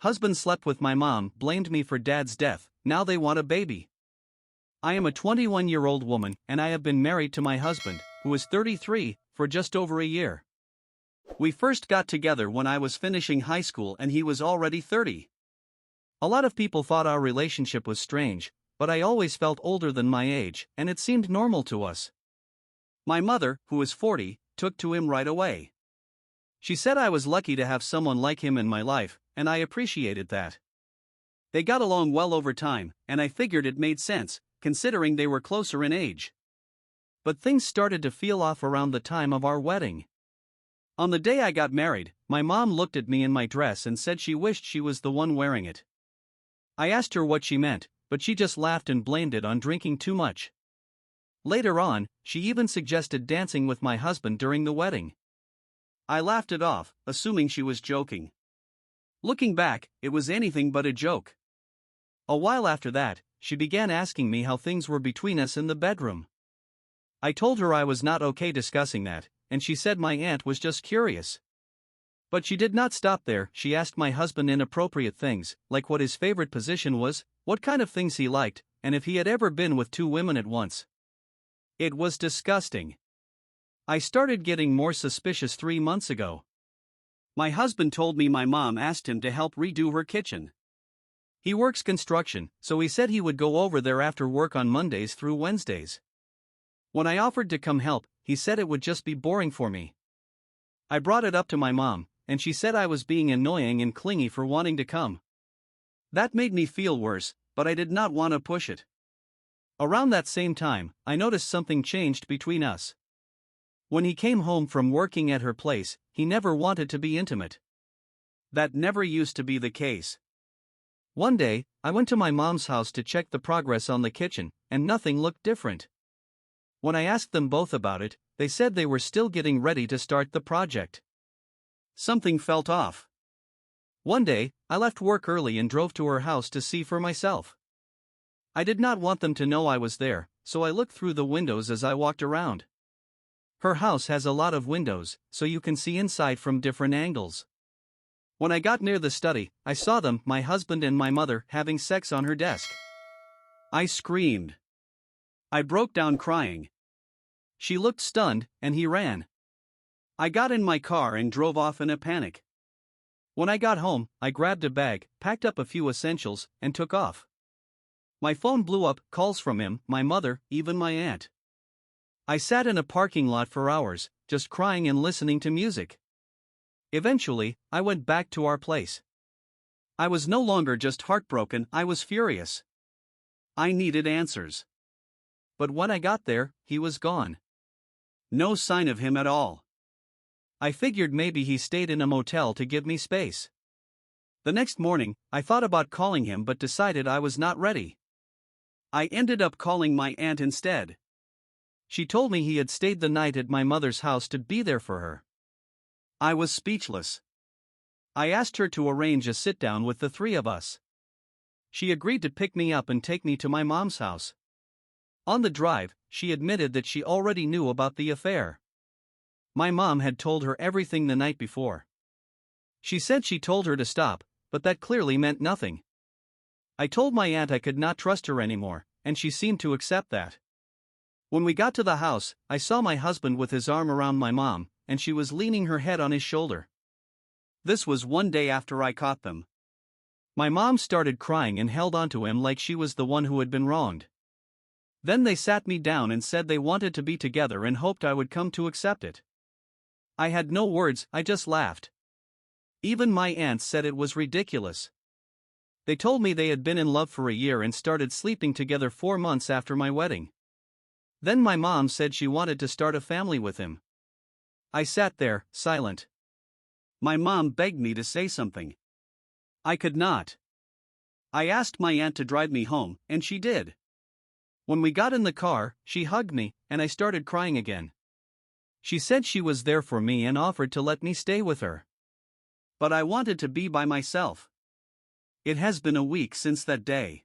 Husband slept with my mom, blamed me for dad's death, now they want a baby. I am a 21-year-old woman and I have been married to my husband, who is 33, for just over a year. We first got together when I was finishing high school and he was already 30. A lot of people thought our relationship was strange, but I always felt older than my age, and it seemed normal to us. My mother, who is 40, took to him right away. She said I was lucky to have someone like him in my life, and I appreciated that. They got along well over time, and I figured it made sense, considering they were closer in age. But things started to feel off around the time of our wedding. On the day I got married, my mom looked at me in my dress and said she wished she was the one wearing it. I asked her what she meant, but she just laughed and blamed it on drinking too much. Later on, she even suggested dancing with my husband during the wedding. I laughed it off, assuming she was joking. Looking back, it was anything but a joke. A while after that, she began asking me how things were between us in the bedroom. I told her I was not okay discussing that, and she said my aunt was just curious. But she did not stop there. She asked my husband inappropriate things, like what his favorite position was, what kind of things he liked, and if he had ever been with two women at once. It was disgusting. I started getting more suspicious 3 months ago. My husband told me my mom asked him to help redo her kitchen. He works construction, so he said he would go over there after work on Mondays through Wednesdays. When I offered to come help, he said it would just be boring for me. I brought it up to my mom, and she said I was being annoying and clingy for wanting to come. That made me feel worse, but I did not want to push it. Around that same time, I noticed something changed between us. When he came home from working at her place, he never wanted to be intimate. That never used to be the case. One day, I went to my mom's house to check the progress on the kitchen, and nothing looked different. When I asked them both about it, they said they were still getting ready to start the project. Something felt off. One day, I left work early and drove to her house to see for myself. I did not want them to know I was there, so I looked through the windows as I walked around. Her house has a lot of windows, so you can see inside from different angles. When I got near the study, I saw them, my husband and my mother, having sex on her desk. I screamed. I broke down crying. She looked stunned, and he ran. I got in my car and drove off in a panic. When I got home, I grabbed a bag, packed up a few essentials, and took off. My phone blew up, calls from him, my mother, even my aunt. I sat in a parking lot for hours, just crying and listening to music. Eventually, I went back to our place. I was no longer just heartbroken, I was furious. I needed answers. But when I got there, he was gone. No sign of him at all. I figured maybe he stayed in a motel to give me space. The next morning, I thought about calling him but decided I was not ready. I ended up calling my aunt instead. She told me he had stayed the night at my mother's house to be there for her. I was speechless. I asked her to arrange a sit-down with the three of us. She agreed to pick me up and take me to my mom's house. On the drive, she admitted that she already knew about the affair. My mom had told her everything the night before. She said she told her to stop, but that clearly meant nothing. I told my aunt I could not trust her anymore, and she seemed to accept that. When we got to the house, I saw my husband with his arm around my mom, and she was leaning her head on his shoulder. This was one day after I caught them. My mom started crying and held onto him like she was the one who had been wronged. Then they sat me down and said they wanted to be together and hoped I would come to accept it. I had no words, I just laughed. Even my aunts said it was ridiculous. They told me they had been in love for a year and started sleeping together 4 months after my wedding. Then my mom said she wanted to start a family with him. I sat there, silent. My mom begged me to say something. I could not. I asked my aunt to drive me home, and she did. When we got in the car, she hugged me, and I started crying again. She said she was there for me and offered to let me stay with her. But I wanted to be by myself. It has been a week since that day.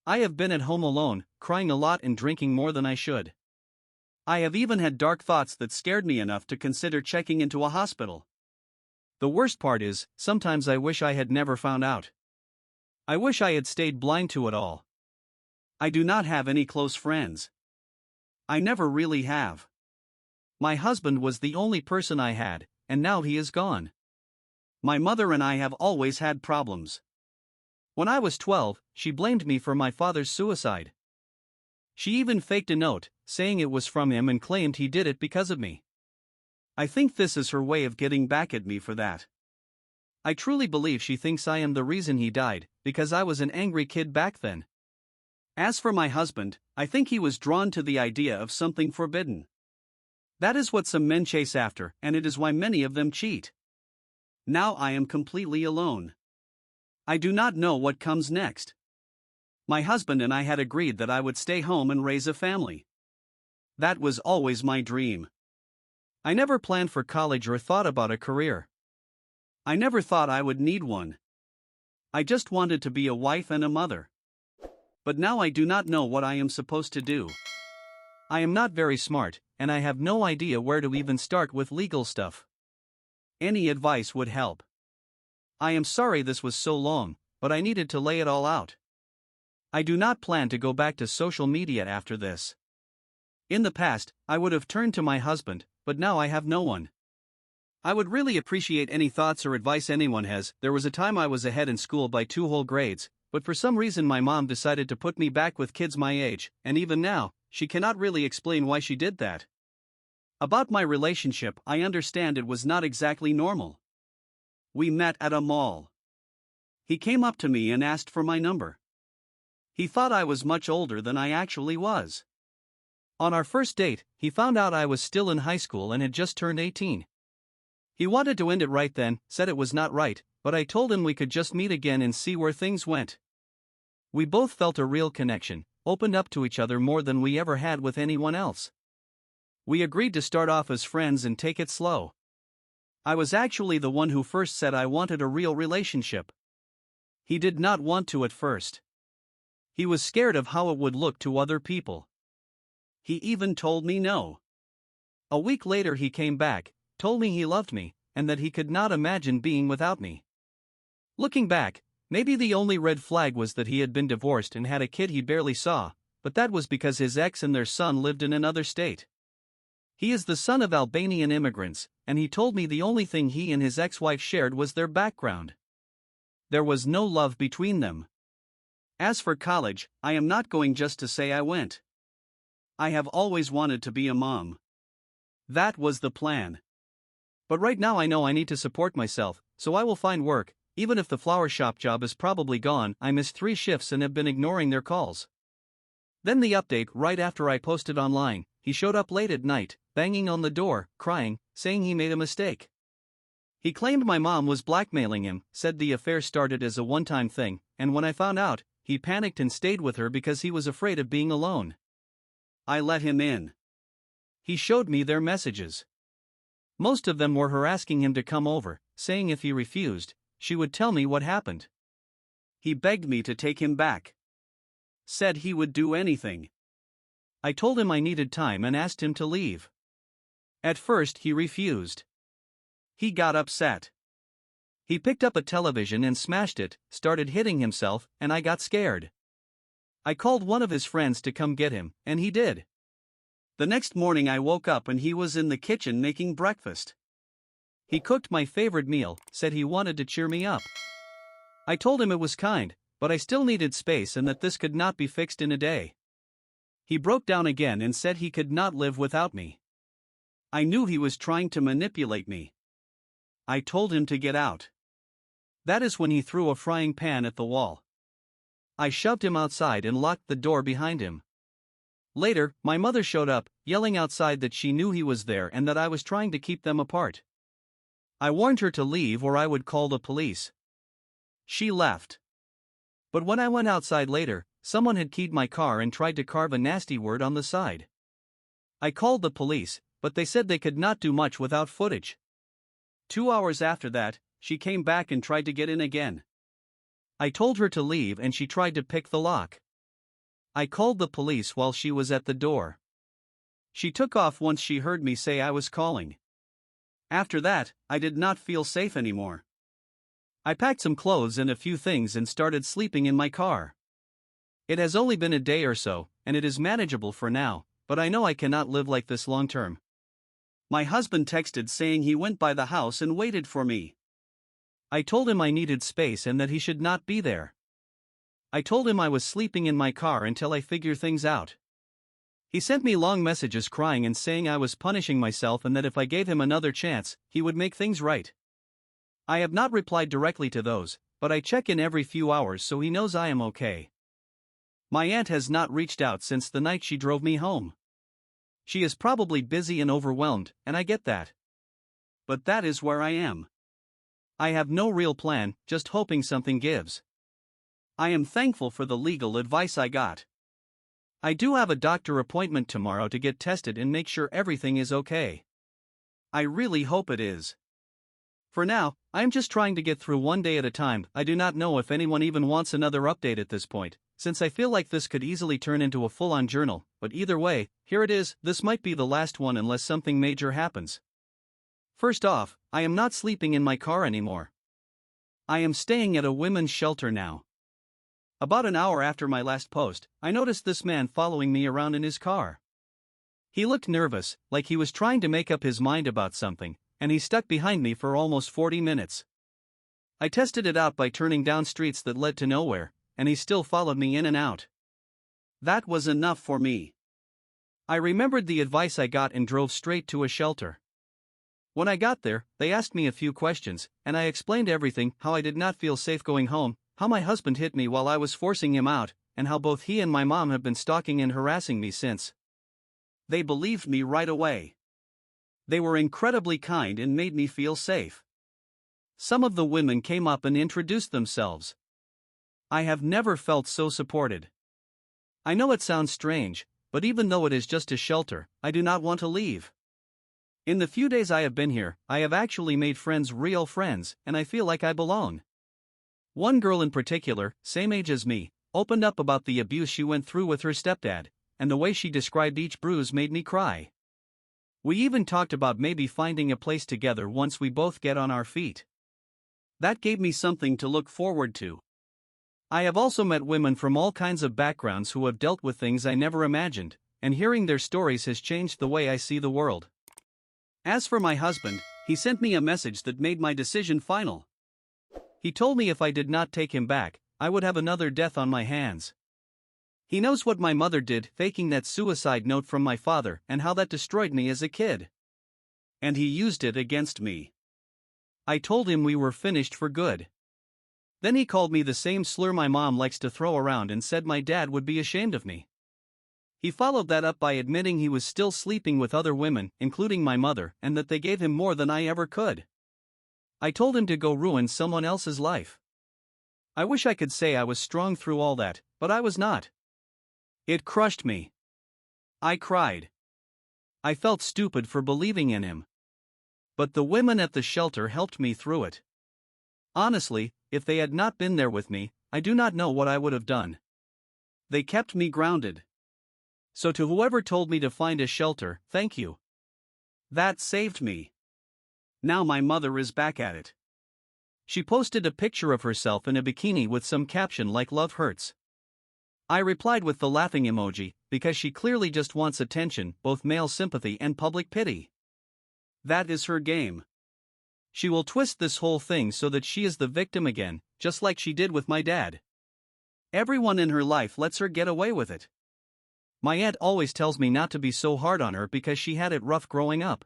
I have been at home alone, crying a lot and drinking more than I should. I have even had dark thoughts that scared me enough to consider checking into a hospital. The worst part is, sometimes I wish I had never found out. I wish I had stayed blind to it all. I do not have any close friends. I never really have. My husband was the only person I had, and now he is gone. My mother and I have always had problems. When I was 12, she blamed me for my father's suicide. She even faked a note, saying it was from him and claimed he did it because of me. I think this is her way of getting back at me for that. I truly believe she thinks I am the reason he died, because I was an angry kid back then. As for my husband, I think he was drawn to the idea of something forbidden. That is what some men chase after, and it is why many of them cheat. Now I am completely alone. I do not know what comes next. My husband and I had agreed that I would stay home and raise a family. That was always my dream. I never planned for college or thought about a career. I never thought I would need one. I just wanted to be a wife and a mother. But now I do not know what I am supposed to do. I am not very smart, and I have no idea where to even start with legal stuff. Any advice would help. I am sorry this was so long, but I needed to lay it all out. I do not plan to go back to social media after this. In the past, I would have turned to my husband, but now I have no one. I would really appreciate any thoughts or advice anyone has. There was a time I was ahead in school by 2 whole grades, but for some reason my mom decided to put me back with kids my age, and even now, she cannot really explain why she did that. About my relationship, I understand it was not exactly normal. We met at a mall. He came up to me and asked for my number. He thought I was much older than I actually was. On our first date, he found out I was still in high school and had just turned 18. He wanted to end it right then, said it was not right, but I told him we could just meet again and see where things went. We both felt a real connection, opened up to each other more than we ever had with anyone else. We agreed to start off as friends and take it slow. I was actually the one who first said I wanted a real relationship. He did not want to at first. He was scared of how it would look to other people. He even told me no. A week later he came back, told me he loved me, and that he could not imagine being without me. Looking back, maybe the only red flag was that he had been divorced and had a kid he barely saw, but that was because his ex and their son lived in another state. He is the son of Albanian immigrants, and he told me the only thing he and his ex-wife shared was their background. There was no love between them. As for college, I am not going just to say I went. I have always wanted to be a mom. That was the plan. But right now I know I need to support myself, so I will find work, even if the flower shop job is probably gone. I missed 3 shifts and have been ignoring their calls. Then the update right after I posted online, he showed up late at night, banging on the door, crying, saying he made a mistake. He claimed my mom was blackmailing him, said the affair started as a one-time thing, and when I found out, he panicked and stayed with her because he was afraid of being alone. I let him in. He showed me their messages. Most of them were her asking him to come over, saying if he refused, she would tell me what happened. He begged me to take him back. Said he would do anything. I told him I needed time and asked him to leave. At first he refused. He got upset. He picked up a television and smashed it, started hitting himself, and I got scared. I called one of his friends to come get him, and he did. The next morning I woke up and he was in the kitchen making breakfast. He cooked my favorite meal, said he wanted to cheer me up. I told him it was kind, but I still needed space and that this could not be fixed in a day. He broke down again and said he could not live without me. I knew he was trying to manipulate me. I told him to get out. That is when he threw a frying pan at the wall. I shoved him outside and locked the door behind him. Later, my mother showed up, yelling outside that she knew he was there and that I was trying to keep them apart. I warned her to leave or I would call the police. She left. But when I went outside later, someone had keyed my car and tried to carve a nasty word on the side. I called the police, but they said they could not do much without footage. 2 hours after that, she came back and tried to get in again. I told her to leave and she tried to pick the lock. I called the police while she was at the door. She took off once she heard me say I was calling. After that, I did not feel safe anymore. I packed some clothes and a few things and started sleeping in my car. It has only been a day or so, and it is manageable for now, but I know I cannot live like this long term. My husband texted saying he went by the house and waited for me. I told him I needed space and that he should not be there. I told him I was sleeping in my car until I figure things out. He sent me long messages crying and saying I was punishing myself and that if I gave him another chance, he would make things right. I have not replied directly to those, but I check in every few hours so he knows I am okay. My aunt has not reached out since the night she drove me home. She is probably busy and overwhelmed, and I get that. But that is where I am. I have no real plan, just hoping something gives. I am thankful for the legal advice I got. I do have a doctor appointment tomorrow to get tested and make sure everything is okay. I really hope it is. For now, I am just trying to get through one day at a time. I do not know if anyone even wants another update at this point, since I feel like this could easily turn into a full-on journal, but either way, here it is. This might be the last one unless something major happens. First off, I am not sleeping in my car anymore. I am staying at a women's shelter now. About an hour after my last post, I noticed this man following me around in his car. He looked nervous, like he was trying to make up his mind about something, and he stuck behind me for almost 40 minutes. I tested it out by turning down streets that led to nowhere, and he still followed me in and out. That was enough for me. I remembered the advice I got and drove straight to a shelter. When I got there, they asked me a few questions, and I explained everything: how I did not feel safe going home, how my husband hit me while I was forcing him out, and how both he and my mom have been stalking and harassing me since. They believed me right away. They were incredibly kind and made me feel safe. Some of the women came up and introduced themselves. I have never felt so supported. I know it sounds strange, but even though it is just a shelter, I do not want to leave. In the few days I have been here, I have actually made friends, real friends, and I feel like I belong. One girl in particular, same age as me, opened up about the abuse she went through with her stepdad, and the way she described each bruise made me cry. We even talked about maybe finding a place together once we both get on our feet. That gave me something to look forward to. I have also met women from all kinds of backgrounds who have dealt with things I never imagined, and hearing their stories has changed the way I see the world. As for my husband, he sent me a message that made my decision final. He told me if I did not take him back, I would have another death on my hands. He knows what my mother did, faking that suicide note from my father, and how that destroyed me as a kid. And he used it against me. I told him we were finished for good. Then he called me the same slur my mom likes to throw around and said my dad would be ashamed of me. He followed that up by admitting he was still sleeping with other women, including my mother, and that they gave him more than I ever could. I told him to go ruin someone else's life. I wish I could say I was strong through all that, but I was not. It crushed me. I cried. I felt stupid for believing in him. But the women at the shelter helped me through it. Honestly, if they had not been there with me, I do not know what I would have done. They kept me grounded. So to whoever told me to find a shelter, thank you. That saved me. Now my mother is back at it. She posted a picture of herself in a bikini with some caption like "Love hurts." I replied with the laughing emoji, because she clearly just wants attention, both male sympathy and public pity. That is her game. She will twist this whole thing so that she is the victim again, just like she did with my dad. Everyone in her life lets her get away with it. My aunt always tells me not to be so hard on her because she had it rough growing up.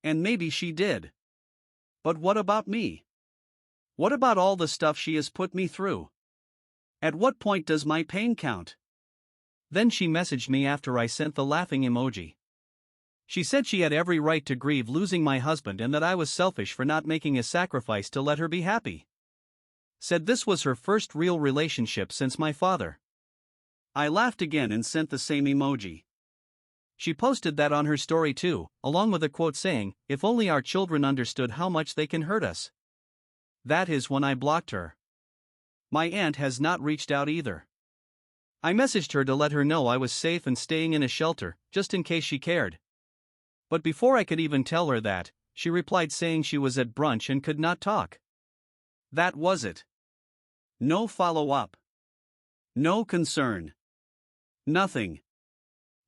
And maybe she did. But what about me? What about all the stuff she has put me through? At what point does my pain count? Then she messaged me after I sent the laughing emoji. She said she had every right to grieve losing my husband and that I was selfish for not making a sacrifice to let her be happy. Said this was her first real relationship since my father. I laughed again and sent the same emoji. She posted that on her story too, along with a quote saying, "If only our children understood how much they can hurt us." That is when I blocked her. My aunt has not reached out either. I messaged her to let her know I was safe and staying in a shelter, just in case she cared. But before I could even tell her that, she replied saying she was at brunch and could not talk. That was it. No follow-up. No concern. Nothing.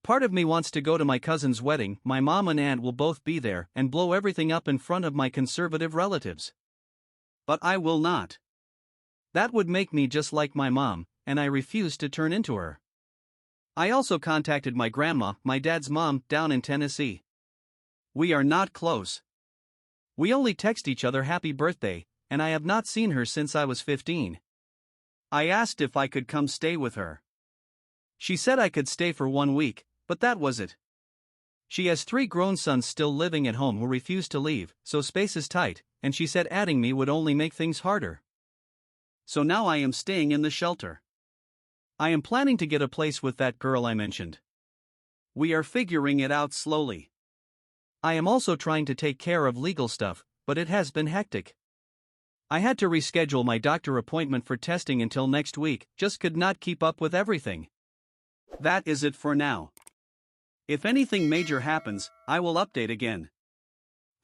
Part of me wants to go to my cousin's wedding, my mom and aunt will both be there, and blow everything up in front of my conservative relatives. But I will not. That would make me just like my mom, and I refuse to turn into her. I also contacted my grandma, my dad's mom, down in Tennessee. We are not close. We only text each other happy birthday, and I have not seen her since I was 15. I asked if I could come stay with her. She said I could stay for 1 week, but that was it. She has 3 grown sons still living at home who refuse to leave, so space is tight, and she said adding me would only make things harder. So now I am staying in the shelter. I am planning to get a place with that girl I mentioned. We are figuring it out slowly. I am also trying to take care of legal stuff, but it has been hectic. I had to reschedule my doctor appointment for testing until next week, just could not keep up with everything. That is it for now. If anything major happens, I will update again.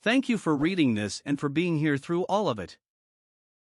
Thank you for reading this and for being here through all of it.